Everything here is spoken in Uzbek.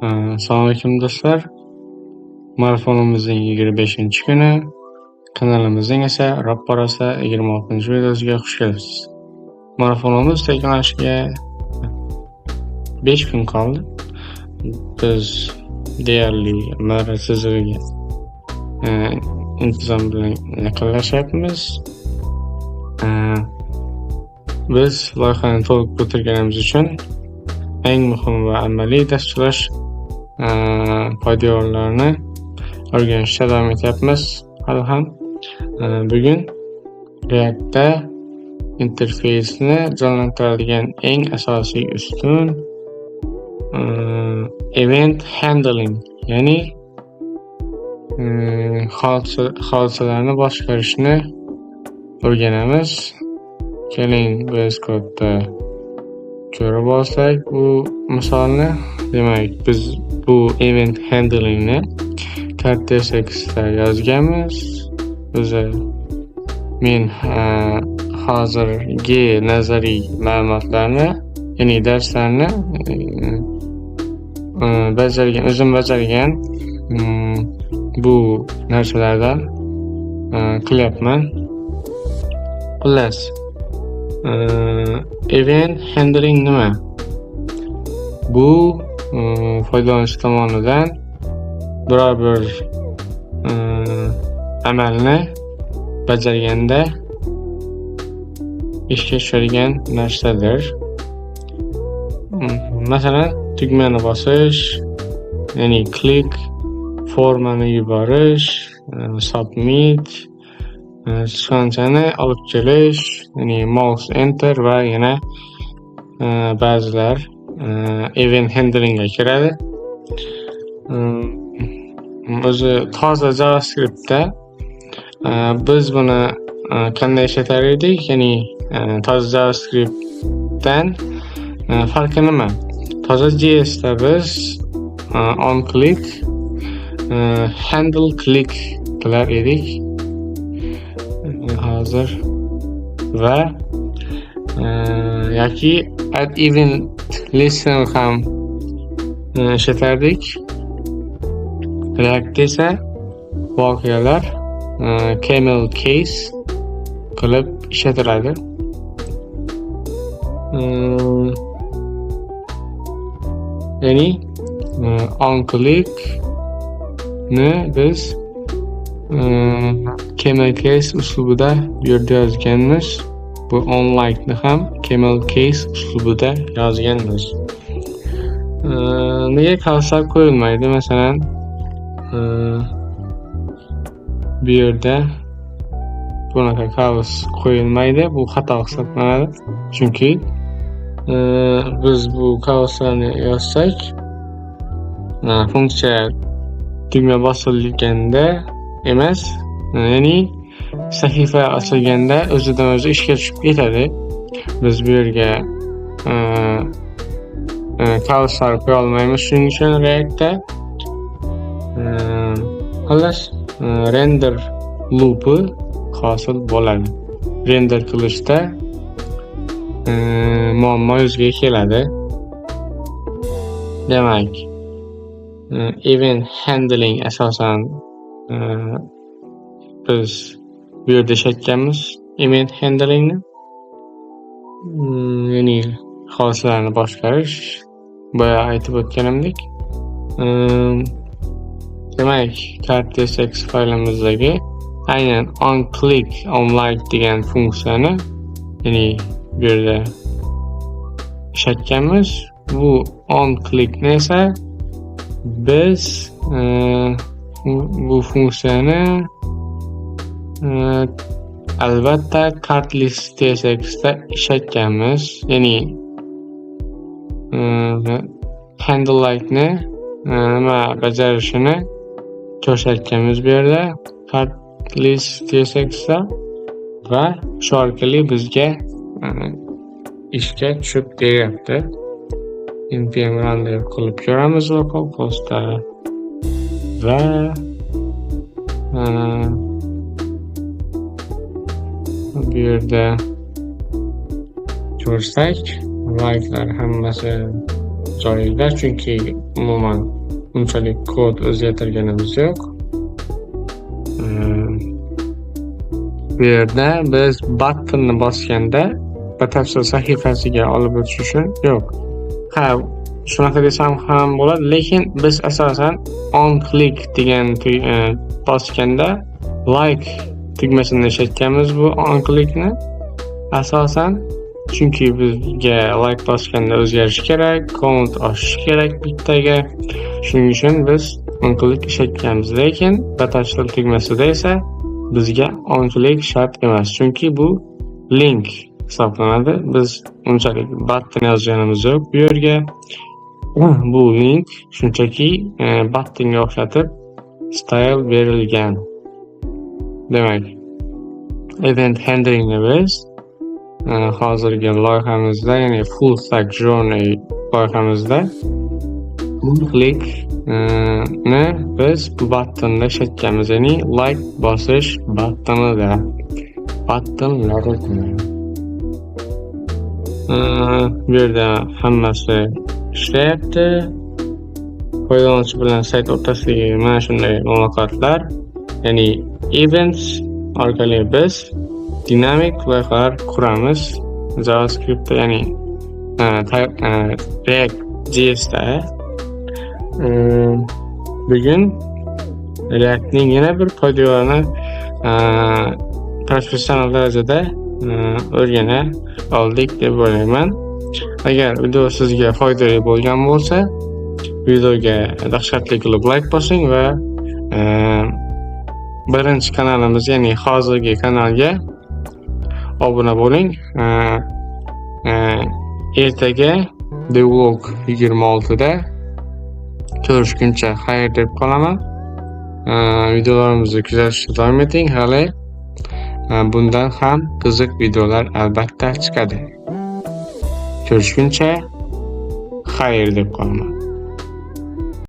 Assalomu alaykum do'stlar. Marafonimizning 25-kuni, kanalimizning esa Rapparasa 26-videosiga xush kelibsiz. Marafonimiz yakunlanishiga 5 kun qoldi. Biz deyarli mara tizimiga intizom bilan yaqinlashyapmiz. Biz loyihani to'liq bitirganimiz uchun eng muhim va amaliy dasturlash foydalanuvchilarini o'rganishda davom etyapmiz. Hali ham bugun React'da interfeysni jonlantiradigan eng asosiy ustun event handling, ya'ni hodisalarni boshqarishni o'rganamiz. Keling, biz kodda ko'rib olsak bu misolni. Demak, biz bu event handlingni Cortex-da yozganmiz. Men hozirgi nazariy ma'lumotlarni, ya'ni darslarni bajargan bu narsalardan qilyapman. Xullas, event handling nima? Bu foydalanuvchi tomonidan biror bir amalni bajarganda ishga tushadigan narsadir. Masalan, tugmani bosish, ya'ni click, formani yuborish, submit, sichqonchani olib kelish, ya'ni mouse enter va yana ba'zilar event handlingga kiradi. O'zi toza JavaScriptda biz buni qanday ishlatar edik? Ya'ni toza JavaScriptdan farqi nima? Toza JSda biz on click, handle click qilar edik. Hozir va yoki add event listen ham ishlatardik. React esa voqealar camel case qilib ishlatiladi. Ya'ni on click ni biz camel case uslubida bu yerda yozganmiz. Bu on like ni ham camel case uslubida yozganmiz. Nega qarshilar qo'yilmaydi? Masalan, bu yerda bunaqa kaos qo'yilmaydi. Bu xato hisoblanadi. Chunki biz bu kaoslarni yozsak, funksiya tugma bosilganda emas, ya'ni sahifa ochilganda o'zidan o'zi ishga tushib ketadi. Biz bu yerga kaoslar qo'ya olmaymiz, shuning uchun React'da xullas render loop'i hosil bo'ladi. Render qilishda muammo yuzaga keladi. Demak, event handling asosan biz bu yerda ishlatganmiz event handlingni, ya'ni hodisalarni boshqarish. Boya aytib o'tganimdek, demak, Cortex faylimizdagi aynan on click, on like degan funksiyani, ya'ni bu yerda ishlatganmiz. Bu on clickni esa biz bu funksiyani albatta CartList.tsxda ishlatganmiz. Ya'ni handle like-ni nima bajarishini ko'rsatganmiz bu yerda CartList.tsxda va shu orqali bizga ishga tushib beryapti. npm render qilib ko'ramiz localhostda va bu yerda ko'rsak, like'lar hammasi joyida, chunki umuman unchalik kod o'zgartirganimiz yo'q. Bu yerda biz buttonni bosganda batafsil sahifasiga olib o'tish uchun yo'q. Ha, shunaqa desam ham bo'ladi, lekin biz asosan on click degan bosganda like tugmasini ishlatganmiz bu on clickni asosan, chunki bizga like bosganda o'zgarishi kerak, count oshishi kerak bittaga. Shuning uchun biz on click ishlatganmiz, lekin batafsil tugmasida esa bizga on click shart emas, chunki bu link hisoblanadi. Biz unchalik button yozganimiz yo'q bu yerga. Bu link shunchaki buttonga o'xshatib style berilgan. Demak, event handlingni biz hozirgi loyihamizda, ya'ni full stack journey loyihamizda click ni biz bu buttonda ishlatganmiz, ya'ni like bosish buttonida. Buttonlarida bu yerda hammasi ishlayapti. Foydalanuvchi bilan sayt o'rtasidagi mana shunday muloqotlar, ya'ni events orqali biz dinamik loyihalar quramiz JavaScriptda, ya'ni React.js'da. Bugun React'ning yana bir foydalarini professional darajada o'rgana oldik deb o'ylayman. Agar video sizga foydali bo'lgan bo'lsa, videoga dahshatli qilib like bosing va birinchi kanalimiz, ya'ni hozirgi kanalga obuna bo'ling. Ertaga devlog 26 da ko'rishguncha xayr deb qolaman. Videolarimizni kuzatishda davom eting. Hali bundan ham qiziq videolar albatta chiqadi. Ko'rishguncha xayr deb qolaman.